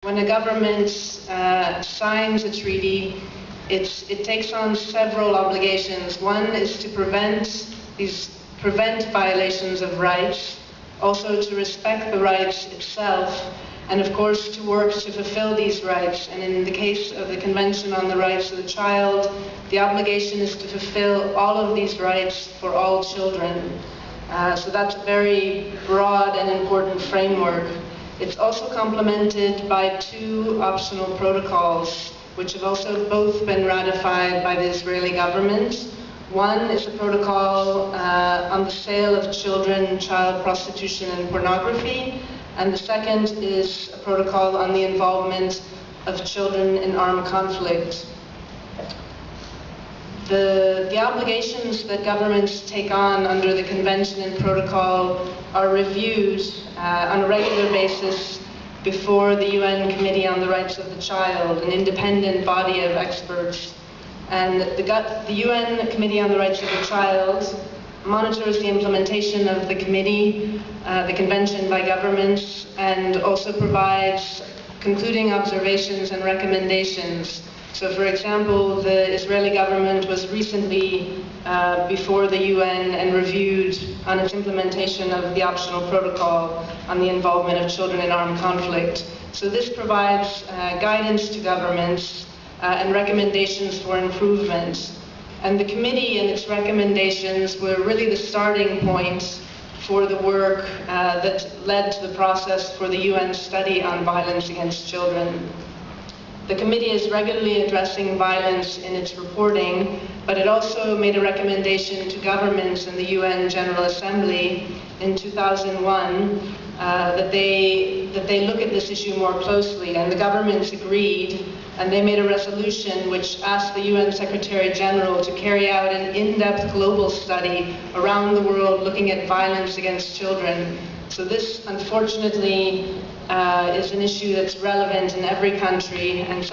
When a government signs a treaty, it takes on several obligations. One is to prevent violations of rights, also to respect the rights itself, and of course to work to fulfill these rights. And in the case of the Convention on the Rights of the Child, the obligation is to fulfill all of these rights for all children. So that's a very broad and important framework. It's also complemented by two optional protocols, which have also both been ratified by the Israeli government. One is a protocol on the sale of children, child prostitution and pornography, and the second is a protocol on the involvement of children in armed conflict. The obligations that governments take on under the Convention and Protocol are reviewed on a regular basis before the UN Committee on the Rights of the Child, an independent body of experts. And the UN Committee on the Rights of the Child monitors the implementation of the committee, the convention by governments, and also provides concluding observations and recommendations. So, for example, the Israeli government was recently before the UN and reviewed on its implementation of the optional protocol on the involvement of children in armed conflict. So this provides guidance to governments and recommendations for improvement. And the committee and its recommendations were really the starting point for the work that led to the process for the UN study on violence against children. The committee is regularly addressing violence in its reporting, but it also made a recommendation to governments in the UN General Assembly in 2001 that they look at this issue more closely, and the governments agreed, and they made a resolution which asked the UN Secretary General to carry out an in-depth global study around the world looking at violence against children. So this, unfortunately, is an issue that's relevant in every country, and